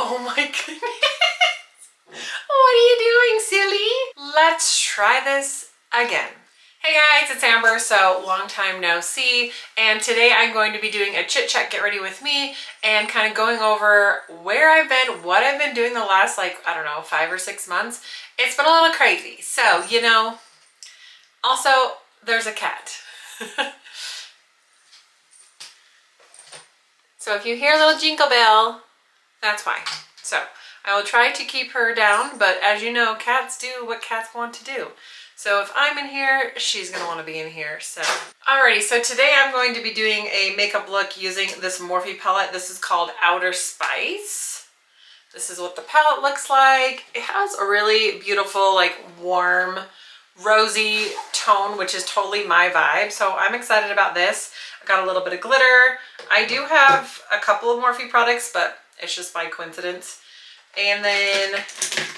Oh my goodness. What are you doing, silly? Let's try this again. Hey guys, it's Amber. So long time no see, and today I'm going to be doing a chit chat get ready with me and kind of going over where I've been, what I've been doing the last, like, I don't know, 5 or 6 months. It's been a little crazy. So, you know, also there's a cat. So if you hear a little jingle bell, that's why. So I will try to keep her down, but as you know, cats do what cats want to do. So if I'm in here, she's gonna want to be in here. So alrighty, so today I'm going to be doing a makeup look using this Morphe palette. This is called Outer Spice. This is what the palette looks like. It has a really beautiful, like, warm, rosy tone, which is totally my vibe. So I'm excited about this. I got a little bit of glitter. I do have a couple of Morphe products, but it's just by coincidence. And then,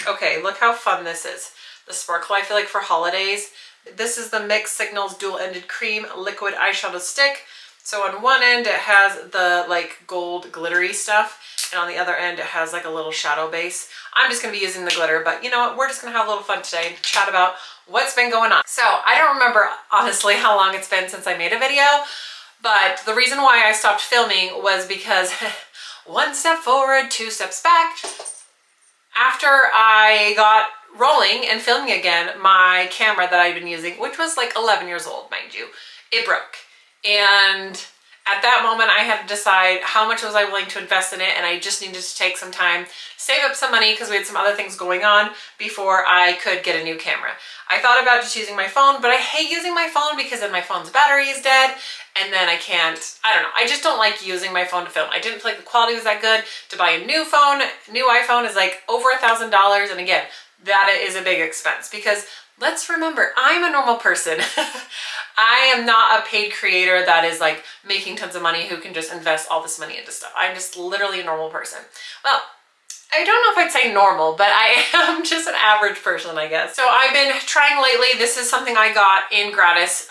okay, look how fun this is. The sparkle, I feel like, for holidays. This is the Mixed Signals Dual-Ended Cream Liquid Eyeshadow Stick. So on one end it has the, like, gold glittery stuff, and on the other end it has like a little shadow base. I'm just gonna be using the glitter, but you know what, we're just gonna have a little fun today and chat about what's been going on. So I don't remember honestly how long it's been since I made a video, but the reason why I stopped filming was because one step forward, 2 steps back. After I got rolling and filming again, my camera that I've been using, which was like 11 years old, mind you, it broke. And at that moment I had to decide how much was I willing to invest in it, and I just needed to take some time, save up some money because we had some other things going on before I could get a new camera. I thought about just using my phone, but I hate using my phone because then my phone's battery is dead and then I can't, I don't know, I just don't like using my phone to film. I didn't feel like the quality was that good. To buy a new phone, new iPhone is like over $1,000, and again, that is a big expense because let's remember, I'm a normal person. I am not a paid creator that is like making tons of money who can just invest all this money into stuff. I'm just literally a normal person. Well, I don't know if I'd say normal, but I am just an average person, I guess. So I've been trying lately. This is something I got in gratis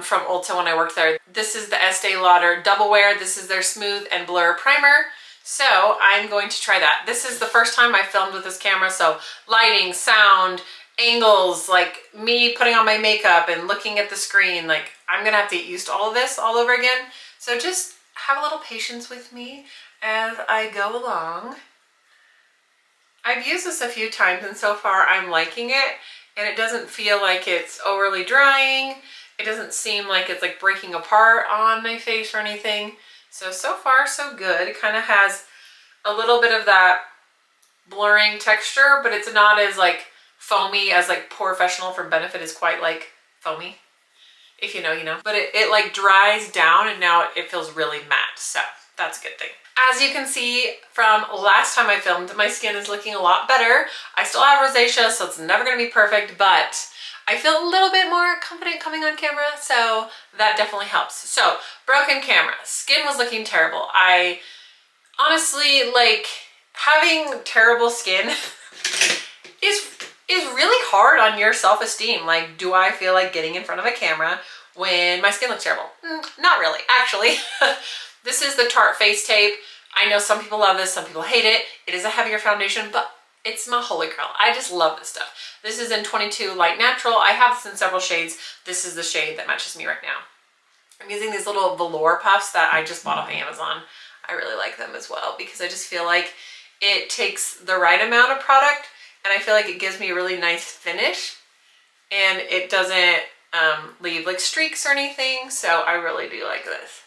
from Ulta when I worked there. This is the Estee Lauder Double Wear. This is their Smooth and Blur Primer. So I'm going to try that. This is the first time I filmed with this camera, so lighting, sound, angles, like me putting on my makeup and looking at the screen, like I'm gonna have to get used to all of this all over again. So just have a little patience with me as I go along. I've used this a few times and so far I'm liking it, and it doesn't feel like it's overly drying. It doesn't seem like it's like breaking apart on my face or anything. So far so good. It kind of has a little bit of that blurring texture, but it's not as like foamy as like Professional from Benefit is quite like foamy. If you know, you know. But it like dries down and now it feels really matte. So that's a good thing. As you can see from last time I filmed, my skin is looking a lot better. I still have rosacea, so it's never gonna be perfect, but I feel a little bit more confident coming on camera, so that definitely helps. So, broken camera. Skin was looking terrible. I honestly, like, having terrible skin is really hard on your self-esteem. Like, do I feel like getting in front of a camera when my skin looks terrible? Not really, actually. This is the Tarte Face Tape. I know some people love this, some people hate it. It is a heavier foundation, but it's my holy grail. I just love this stuff. This is in 22 Light Natural. I have this in several shades. This is the shade that matches me right now. I'm using these little velour puffs that I just bought off Amazon. I really like them as well because I just feel like it takes the right amount of product, and I feel like it gives me a really nice finish, and it doesn't leave like streaks or anything. So I really do like this.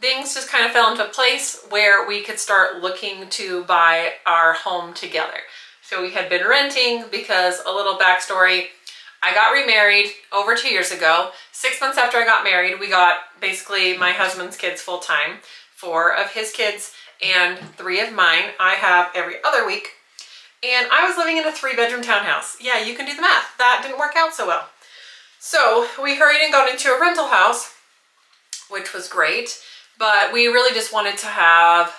Things just kind of fell into place where we could start looking to buy our home together. So we had been renting because, a little backstory, I got remarried over 2 years ago. 6 months after I got married, we got basically my husband's kids full time, 4 of his kids and 3 of mine. I have every other week. And I was living in a 3-bedroom townhouse. Yeah, you can do the math. That didn't work out so well. So we hurried and got into a rental house, which was great. But we really just wanted to have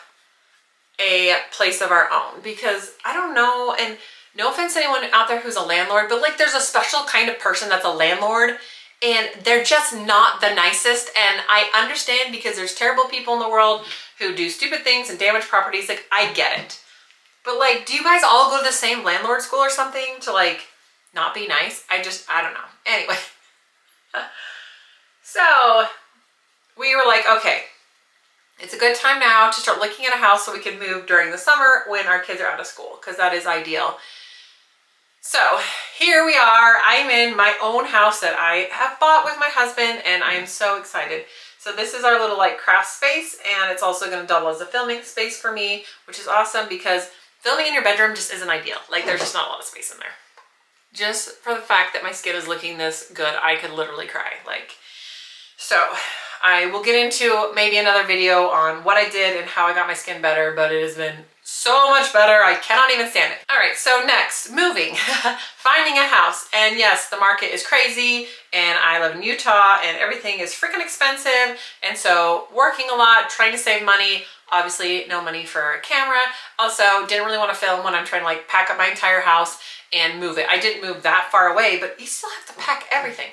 a place of our own because I don't know, and no offense to anyone out there who's a landlord, but like there's a special kind of person that's a landlord and they're just not the nicest. And I understand because there's terrible people in the world who do stupid things and damage properties. Like, I get it. But like, do you guys all go to the same landlord school or something to like not be nice? I don't know. Anyway. So we were like, okay, it's a good time now to start looking at a house so we can move during the summer when our kids are out of school, because that is ideal. So here we are. I'm in my own house that I have bought with my husband, and I am so excited. So this is our little like craft space, and it's also going to double as a filming space for me, which is awesome because filming in your bedroom just isn't ideal. Like, there's just not a lot of space in there. Just for the fact that my skin is looking this good, I could literally cry. Like, so I will get into maybe another video on what I did and how I got my skin better, but it has been so much better. I cannot even stand it. All right, so next, moving, finding a house. And yes, the market is crazy, and I live in Utah, and everything is freaking expensive. And so working a lot, trying to save money, obviously no money for a camera. Also, didn't really want to film when I'm trying to like pack up my entire house and move it. I didn't move that far away, but you still have to pack everything.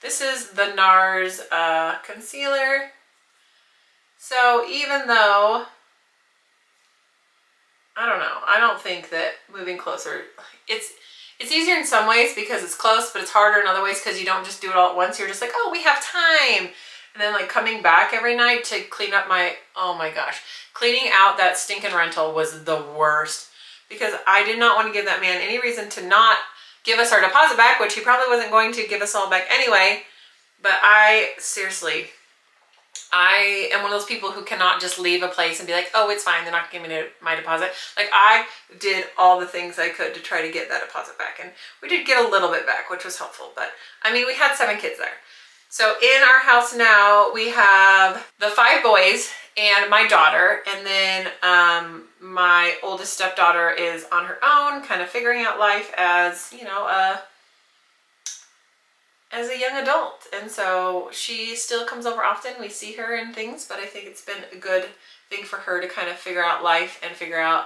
This is the NARS concealer. So even though, I don't know, I don't think that moving closer, it's easier in some ways because it's close, but it's harder in other ways because you don't just do it all at once. You're just like, oh, we have time. And then like coming back every night to clean up my, oh my gosh, cleaning out that stinking rental was the worst because I did not want to give that man any reason to not give us our deposit back, which he probably wasn't going to give us all back anyway. But I seriously, I am one of those people who cannot just leave a place and be like, oh, it's fine, they're not giving me my deposit. Like, I did all the things I could to try to get that deposit back. And we did get a little bit back, which was helpful. But I mean, we had 7 kids there. So in our house now, we have the 5 boys and my daughter. And then my oldest stepdaughter is on her own, kind of figuring out life as, you know, as a young adult. And so she still comes over often. We see her and things, but I think it's been a good thing for her to kind of figure out life and figure out,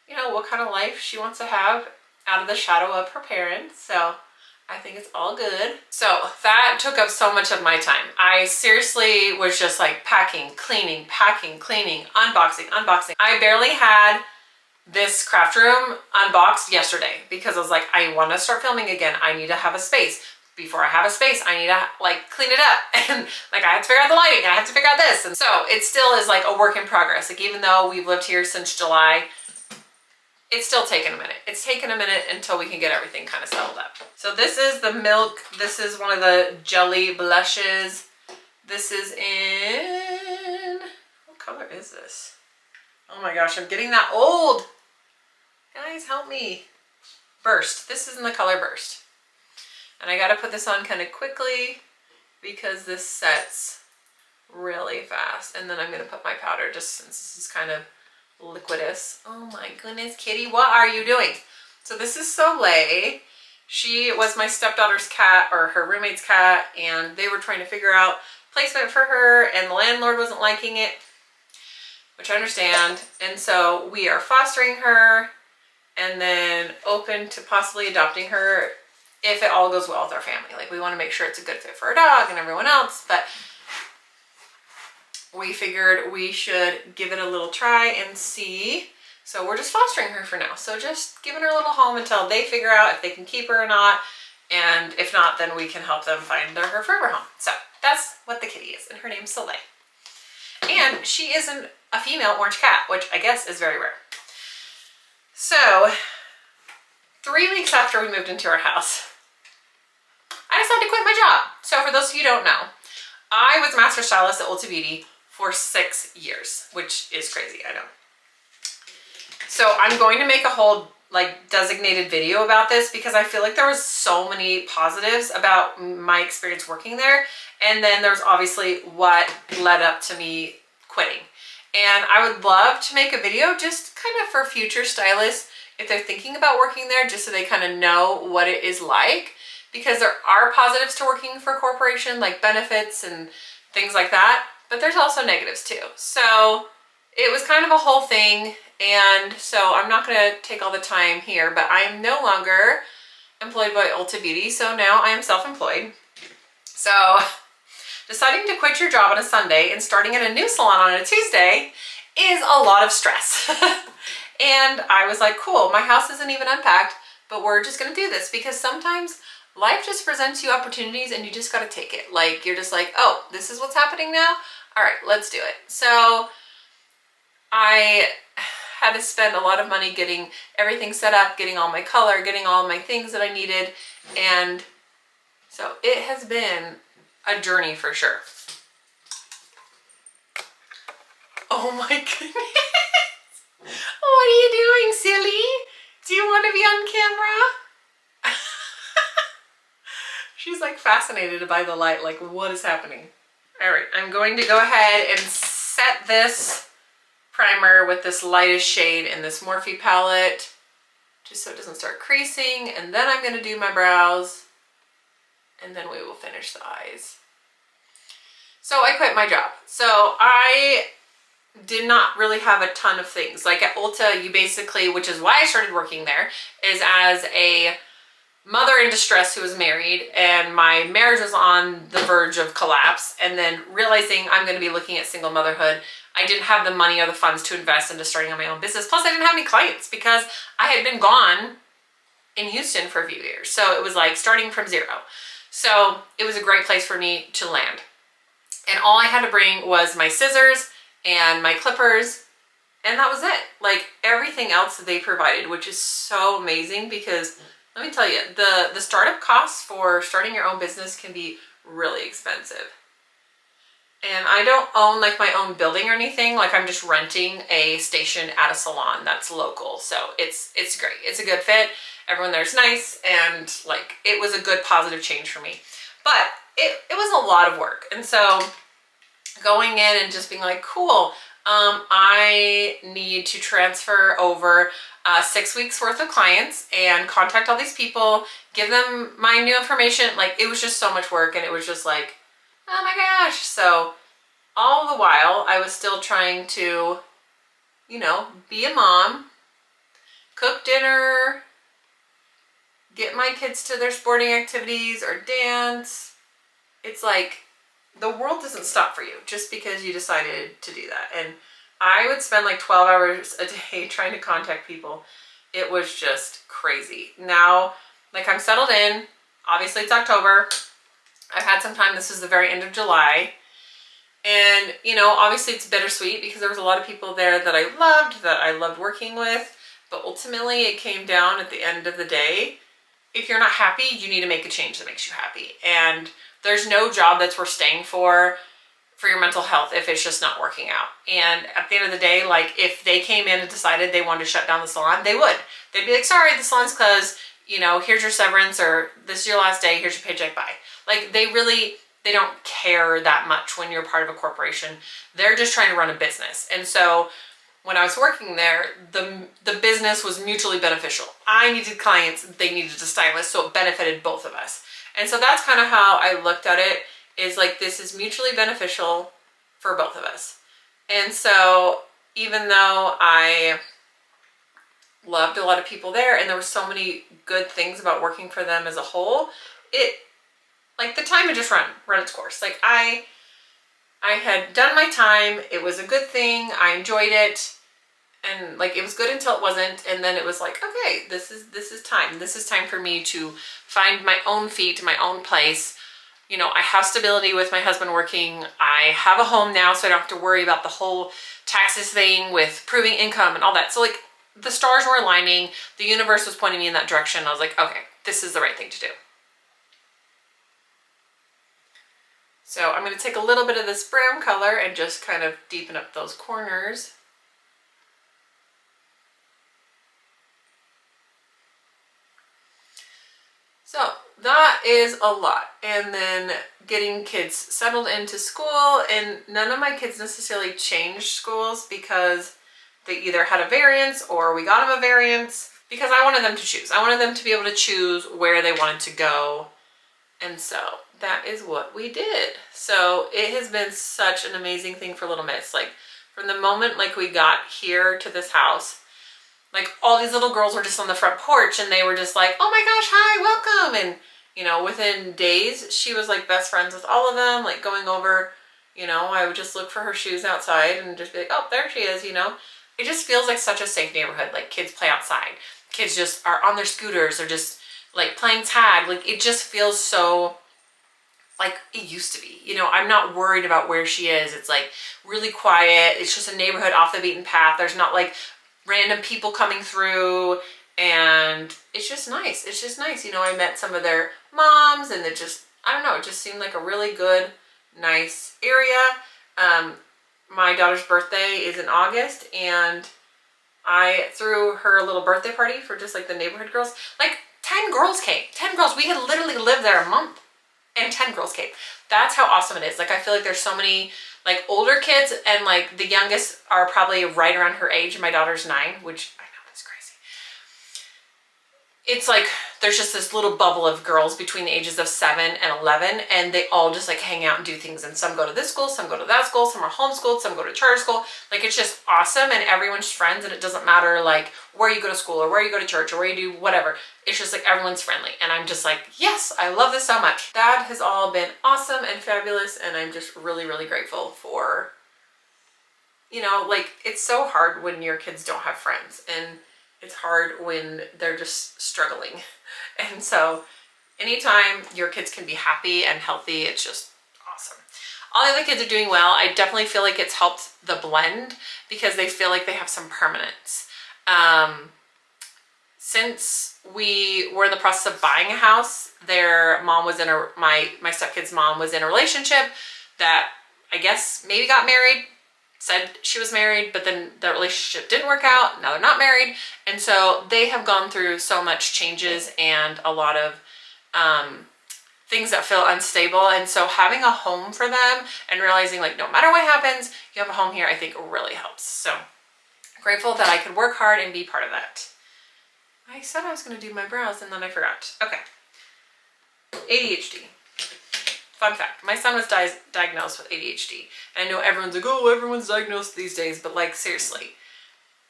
you know, what kind of life she wants to have out of the shadow of her parents. So I think it's all good. So that took up so much of my time. I seriously was just like packing, cleaning, unboxing. I barely had this craft room unboxed yesterday because I was like, I want to start filming again. I need to have a space. Before I have a space, I need to like clean it up, and like I have to figure out the lighting, and I have to figure out this. And so it still is like a work in progress. Like, even though we've lived here since July, it's still taken a minute. It's taken a minute until we can get everything kind of settled up. So this is the milk. This is one of the jelly blushes. This is in, what color is this? Oh my gosh, I'm getting that old. Guys, help me. Burst. This is in the color Burst. And I got to put this on kind of quickly because this sets really fast. And then I'm going to put my powder just since this is kind of liquidous. Oh my goodness, kitty, what are you doing? So this is Soleil. She was my stepdaughter's cat, or her roommate's cat, and they were trying to figure out placement for her, and the landlord wasn't liking it, which I understand. And so we are fostering her and then open to possibly adopting her if it all goes well with our family. Like, we want to make sure it's a good fit for our dog and everyone else, but we figured we should give it a little try and see. So we're just fostering her for now. So just giving her a little home until they figure out if they can keep her or not. And if not, then we can help them find her forever home. So that's what the kitty is, and her name's Soleil. And she is a female orange cat, which I guess is very rare. So 3 weeks after we moved into our house, I decided to quit my job. So for those of you who don't know, I was master stylist at Ulta Beauty for 6 years, which is crazy, I know. So I'm going to make a whole like designated video about this because I feel like there was so many positives about my experience working there. And then there's obviously what led up to me quitting. And I would love to make a video just kind of for future stylists if they're thinking about working there, just so they kind of know what it is like. Because there are positives to working for a corporation, like benefits and things like that, but there's also negatives too. So it was kind of a whole thing, and so I'm not going to take all the time here, but I am no longer employed by Ulta Beauty, so now I am self-employed. So deciding to quit your job on a Sunday and starting at a new salon on a Tuesday is a lot of stress. And I was like, cool, my house isn't even unpacked, but we're just gonna do this because sometimes life just presents you opportunities and you just gotta take it. Like, you're just like, oh, this is what's happening now? All right, let's do it. So I had to spend a lot of money getting everything set up, getting all my color, getting all my things that I needed. And so it has been a journey for sure. Oh my goodness. What are you doing, silly? Do you want to be on camera? She's like fascinated by the light, like what is happening? All right, I'm going to go ahead and set this primer with this lightest shade in this Morphe palette, just so it doesn't start creasing. And then I'm going to do my brows, and then we will finish the eyes. So I quit my job. So I did not really have a ton of things. Like at Ulta, you basically, which is why I started working there, is as a mother in distress who was married, and my marriage was on the verge of collapse, and then realizing I'm going to be looking at single motherhood, I didn't have the money or the funds to invest into starting on my own business. Plus I didn't have any clients because I had been gone in Houston for a few years. So it was like starting from zero. So it was a great place for me to land. And all I had to bring was my scissors and my clippers, and that was it. Like everything else that they provided, which is so amazing because let me tell you, the startup costs for starting your own business can be really expensive. And I don't own like my own building or anything. Like I'm just renting a station at a salon that's local. So it's great. It's a good fit. Everyone there's nice, and like it was a good positive change for me. But it was a lot of work. And so going in and just being like, cool, I need to transfer over 6 weeks worth of clients and contact all these people, give them my new information. Like it was just so much work, and it was just like, oh my gosh. So all the while I was still trying to, you know, be a mom, cook dinner, get my kids to their sporting activities or dance. It's like the world doesn't stop for you just because you decided to do that. And I would spend like 12 hours a day trying to contact people. It was just crazy. Now, like I'm settled in. Obviously it's October. I've had some time. This is the very end of July. And, you know, obviously it's bittersweet because there was a lot of people there that I loved working with. But ultimately it came down at the end of the day. If you're not happy, you need to make a change that makes you happy. And there's no job that's worth staying for your mental health if it's just not working out. And at the end of the day, like if they came in and decided they wanted to shut down the salon, they would. They'd be like, sorry, the salon's closed, you know, here's your severance, or this is your last day, here's your paycheck, bye. Like they don't care that much when you're part of a corporation. They're just trying to run a business. And so when I was working there, the business was mutually beneficial. I needed clients, they needed a stylist, so it benefited both of us. And so that's kind of how I looked at it, is like this is mutually beneficial for both of us. And so even though I loved a lot of people there and there were so many good things about working for them as a whole, like the time had just run its course. Like I had done my time. It was a good thing. I enjoyed it. And like it was good until it wasn't, and then it was like, okay, this is time. This is time for me to find my own feet, my own place. You know, I have stability with my husband working. I have a home now, so I don't have to worry about the whole taxes thing with proving income and all that. So like the stars were aligning. The universe was pointing me in that direction. I was like, okay, this is the right thing to do. So I'm going to take a little bit of this brown color and just kind of deepen up those corners. So that is a lot. And then getting kids settled into school, and none of my kids necessarily changed schools because they either had a variance or we got them a variance, because I wanted them to choose. I wanted them to be able to choose where they wanted to go. And so that is what we did. So it has been such an amazing thing for Little Miss. Like from the moment like we got here to this house, like all these little girls were just on the front porch and they were just like, oh my gosh, hi, welcome. And you know, within days, she was like best friends with all of them, like going over, you know, I would just look for her shoes outside and just be like, oh, there she is, you know. It just feels like such a safe neighborhood. Like kids play outside. Kids just are on their scooters or just like playing tag. Like it just feels so like it used to be. You know, I'm not worried about where she is. It's like really quiet. It's just a neighborhood off the beaten path. There's not like random people coming through, and it's just nice. It's just nice. You know, I met some of their moms, and it just, I don't know, it just seemed like a really good, nice area. My daughter's birthday is in August, and I threw her a little birthday party for just like the neighborhood girls. Like 10 girls came. 10 girls. We had literally lived there a month, and 10 girls came. That's how awesome it is. Like I feel like there's so many like older kids, and like the youngest are probably right around her age. My daughter's 9, which I know is crazy. It's like there's just this little bubble of girls between the ages of 7 and 11, and they all just like hang out and do things. And some go to this school, some go to that school, some are homeschooled, some go to charter school. Like it's just awesome, and everyone's friends, and it doesn't matter like where you go to school or where you go to church or where you do whatever. It's just like everyone's friendly, and I'm just like, yes, I love this so much. That has all been awesome and fabulous, and I'm just really, really grateful for, you know, like it's so hard when your kids don't have friends, and it's hard when they're just struggling. And so anytime your kids can be happy and healthy, it's just awesome. All the other kids are doing well. I definitely feel like it's helped the blend because they feel like they have some permanence. Since we were in the process of buying a house, their mom was in my stepkid's mom was in a relationship that I guess maybe got married, said she was married, but then the relationship didn't work out. Now they're not married. And so they have gone through so much changes and a lot of things that feel unstable. And so having a home for them and realizing like no matter what happens, you have a home here, I think really helps. So grateful that I could work hard and be part of that. I said I was going to do my brows and then I forgot. Okay. ADHD. Fun fact, my son was diagnosed with ADHD. And I know everyone's like, oh, everyone's diagnosed these days, but like seriously,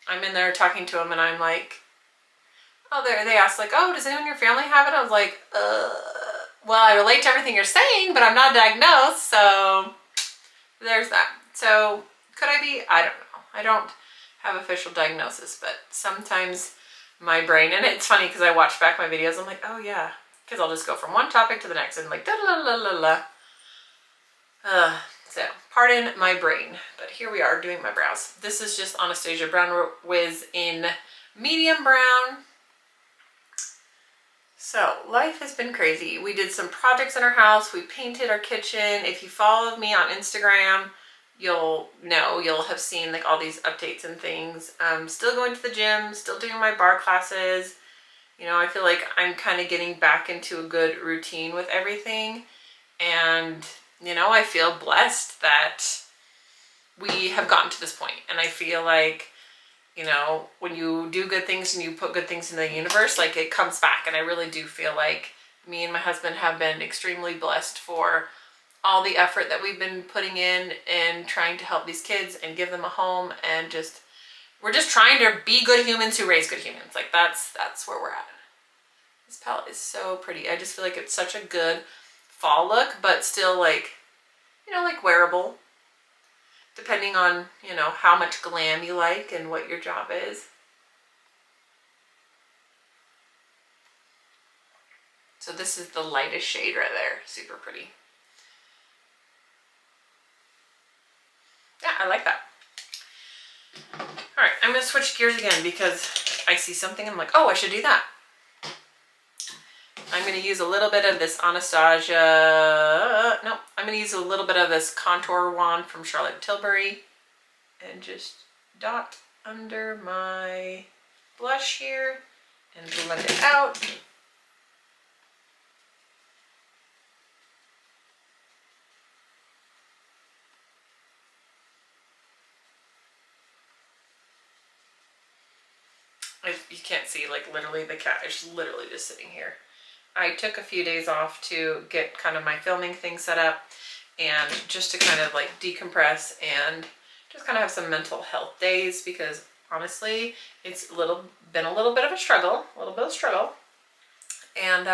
I'm in there talking to him and I'm like, oh, they asked like, oh, does anyone in your family have it? I was like, well, I relate to everything you're saying, but I'm not diagnosed, so there's that. So could I be? I don't know. I don't have official diagnosis, but sometimes my brain, and it's funny because I watch back my videos, I'm like, oh yeah, because I'll just go from one topic to the next and like da la la la la. So pardon my brain, but here we are doing my brows. This is just Anastasia Brown Wiz in medium brown. So life has been crazy. We did some projects in our house. We painted our kitchen. If you follow me on Instagram, you'll know, you'll have seen like all these updates and things. Still going to the gym, still doing my bar classes. You know, I feel like I'm kind of getting back into a good routine with everything. And, you know, I feel blessed that we have gotten to this point. And I feel like, you know, when you do good things and you put good things in the universe, like it comes back. And I really do feel like me and my husband have been extremely blessed for all the effort that we've been putting in and trying to help these kids and give them a home, and just, we're just trying to be good humans who raise good humans. Like that's where we're at. This palette is so pretty. I just feel like it's such a good fall look, but still like, you know, like wearable, depending on, you know, how much glam you like and what your job is. So this is the lightest shade right there. Super pretty. Yeah, I like that. All right, I'm gonna switch gears again because I see something and I'm like, oh, I should do that. I'm gonna use a little bit of this Anastasia, no, I'm gonna use a little bit of this contour wand from Charlotte Tilbury and just dot under my blush here and blend it out. You can't see, like literally the cat is literally just sitting here. I took a few days off to get kind of my filming thing set up and just to kind of like decompress and just kind of have some mental health days, because honestly, it's been a little bit of a struggle, And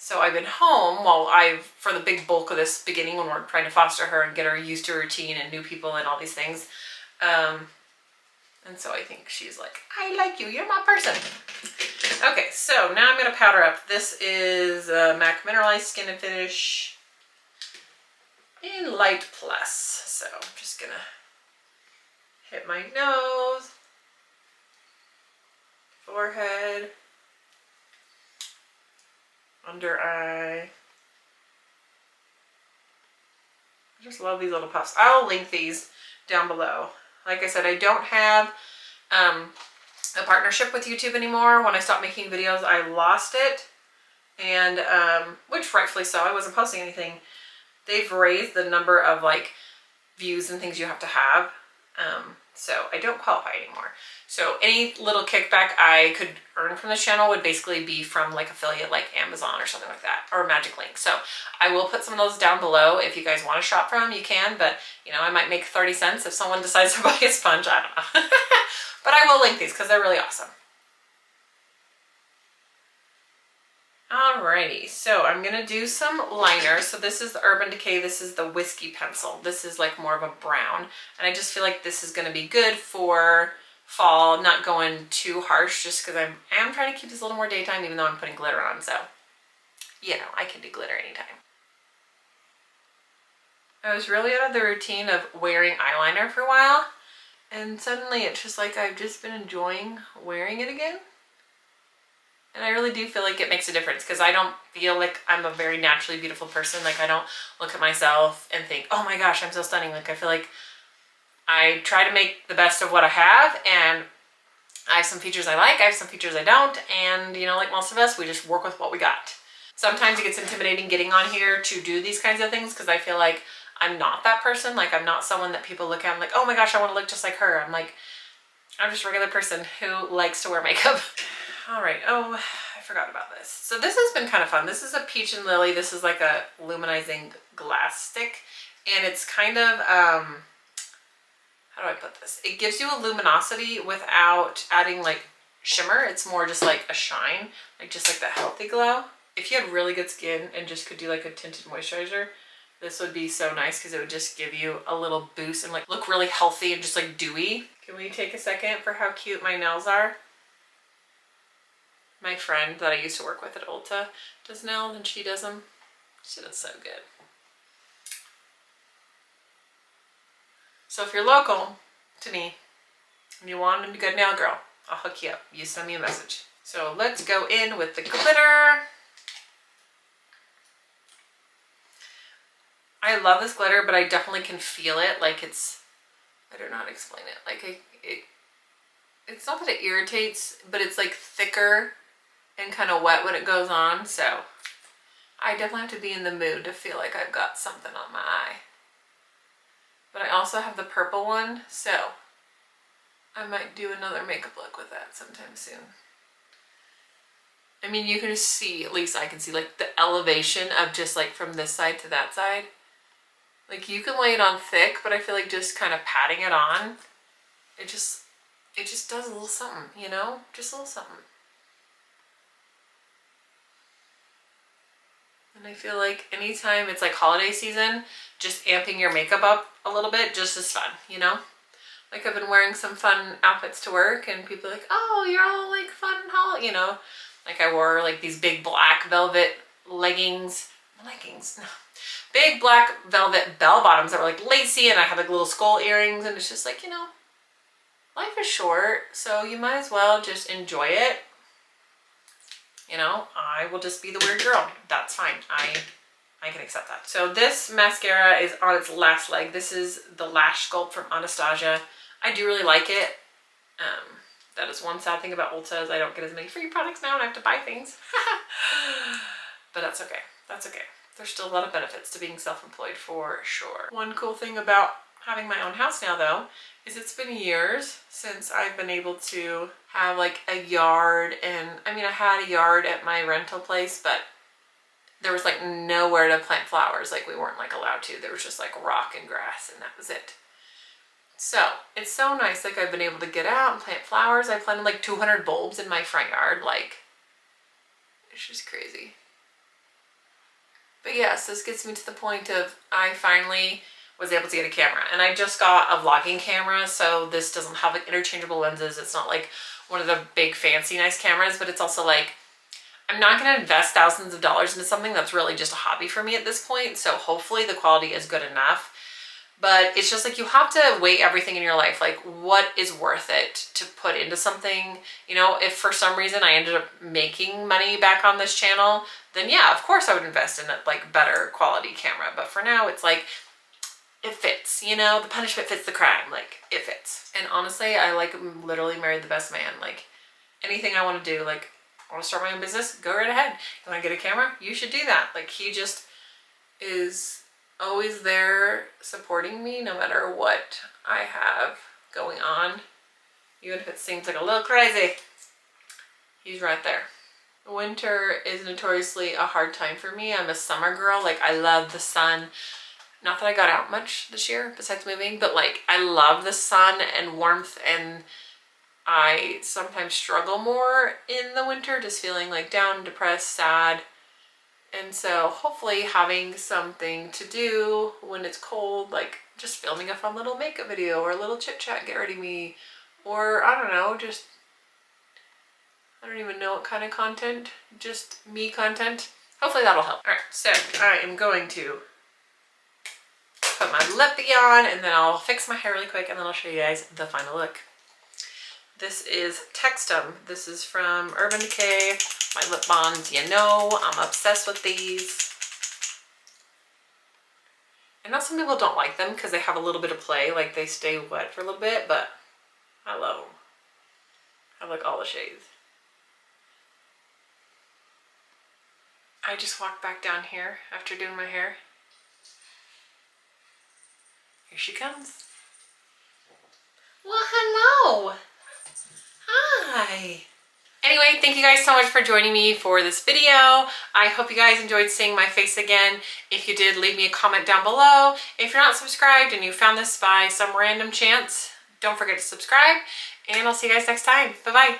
So I've been home while for the big bulk of this beginning when we're trying to foster her and get her used to a routine and new people and all these things. And so I think she's like, I like you, you're my person. Okay, so now I'm gonna powder up. This is MAC Mineralized Skin and Finish in Light Plus. So I'm just gonna hit my nose, forehead, under eye. I just love these little puffs. I'll link these down below. Like I said, I don't have a partnership with YouTube anymore. When I stopped making videos, I lost it. And, which rightfully so, I wasn't posting anything. They've raised the number of like views and things you have to have. So I don't qualify anymore. So any little kickback I could earn from this channel would basically be from like affiliate like Amazon or something like that, or Magic Link. So I will put some of those down below. If you guys want to shop from, you can, but you know, I might make 30 cents if someone decides to buy a sponge. I don't know. But I will link these because they're really awesome. Alrighty, so I'm gonna do some liner. So this is the Urban Decay, this is the Whiskey Pencil. This is like more of a brown, and I just feel like this is gonna be good for fall, not going too harsh, just because I am trying to keep this a little more daytime, even though I'm putting glitter on, so you know, I can do glitter anytime. I was really out of the routine of wearing eyeliner for a while, and suddenly it's just like I've just been enjoying wearing it again. And I really do feel like it makes a difference because I don't feel like I'm a very naturally beautiful person. Like I don't look at myself and think, oh my gosh, I'm so stunning. Like I feel like I try to make the best of what I have, and I have some features I like, I have some features I don't, and you know, like most of us, we just work with what we got. Sometimes it gets intimidating getting on here to do these kinds of things because I feel like I'm not that person. Like I'm not someone that people look at and like, oh my gosh, I want to look just like her. I'm like, I'm just a regular person who likes to wear makeup. All right, oh, I forgot about this. So this has been kind of fun. This is a Peach and Lily. This is like a luminizing glass stick. And it's kind of, how do I put this? It gives you a luminosity without adding like shimmer. It's more just like a shine, like just like that healthy glow. If you had really good skin and just could do like a tinted moisturizer, this would be so nice because it would just give you a little boost and like look really healthy and just like dewy. Can we take a second for how cute my nails are? My friend that I used to work with at Ulta does nails and she does them. She does so good. So if you're local to me and you want a good nail girl, I'll hook you up. You send me a message. So let's go in with the glitter. I love this glitter, but I definitely can feel it. Like it's, I don't know how to explain it. Like it's not that it irritates, but it's like thicker and kind of wet when it goes on. So I definitely have to be in the mood to feel like I've got something on my eye. But I also have the purple one, so I might do another makeup look with that sometime soon. I mean, you can just see, at least I can see like the elevation of just like from this side to that side. Like you can lay it on thick, but I feel like just kind of patting it on, it just does a little something, you know, just a little something. And I feel like anytime it's like holiday season, just amping your makeup up a little bit just as fun, you know? Like I've been wearing some fun outfits to work and people are like, oh, you're all like fun, you know? Like I wore like these big black velvet leggings, no. Big black velvet bell bottoms that were like lacy, and I had like little skull earrings, and it's just like, you know, life is short, so you might as well just enjoy it. You know, I will just be the weird girl. That's fine. I can accept that. So this mascara is on its last leg. This is the Lash Sculpt from Anastasia. I do really like it. That is one sad thing about Ulta is I don't get as many free products now and I have to buy things. But that's okay. That's okay. There's still a lot of benefits to being self-employed for sure. One cool thing about having my own house now though is it's been years since I've been able to have like a yard. And I mean, I had a yard at my rental place, but there was like nowhere to plant flowers. Like we weren't like allowed to. There was just like rock and grass and that was it. So it's so nice. Like I've been able to get out and plant flowers. I planted like 200 bulbs in my front yard. Like it's just crazy. But yes, this gets me to the point of I finally was able to get a camera, and I just got a vlogging camera, so this doesn't have like interchangeable lenses. It's not like one of the big fancy nice cameras, but it's also like I'm not going to invest thousands of dollars into something that's really just a hobby for me at this point. So hopefully the quality is good enough. But it's just like you have to weigh everything in your life. Like, what is worth it to put into something? You know, if for some reason I ended up making money back on this channel, then yeah, of course I would invest in a like better quality camera. But for now, it's like, it fits, you know, the punishment fits the crime. Like, it fits. And honestly, I like literally married the best man. Like, anything I want to do, like, I want to start my own business, go right ahead. You want to get a camera? You should do that. Like, he just is always there supporting me no matter what I have going on. Even if it seems like a little crazy, he's right there. Winter is notoriously a hard time for me. I'm a summer girl. Like, I love the sun. Not that I got out much this year besides moving, but like, I love the sun and warmth, and I sometimes struggle more in the winter, just feeling like down, depressed, sad. And so hopefully having something to do when it's cold, like just filming a fun little makeup video or a little chit chat, get ready me, or I don't know, just, I don't even know what kind of content, just me content. Hopefully that'll help. All right, so I am going to put my lippy on, and then I'll fix my hair really quick, and then I'll show you guys the final look. This is Textum. This is from Urban Decay. My lip balms, you know, I'm obsessed with these. I know some people don't like them because they have a little bit of play, like they stay wet for a little bit, but I love them. I like all the shades. I just walked back down here after doing my hair. Here she comes. Well, hello. Hi. Anyway, thank you guys so much for joining me for this video. I hope you guys enjoyed seeing my face again. If you did, leave me a comment down below. If you're not subscribed and you found this by some random chance, don't forget to subscribe, and I'll see you guys next time. Bye-bye.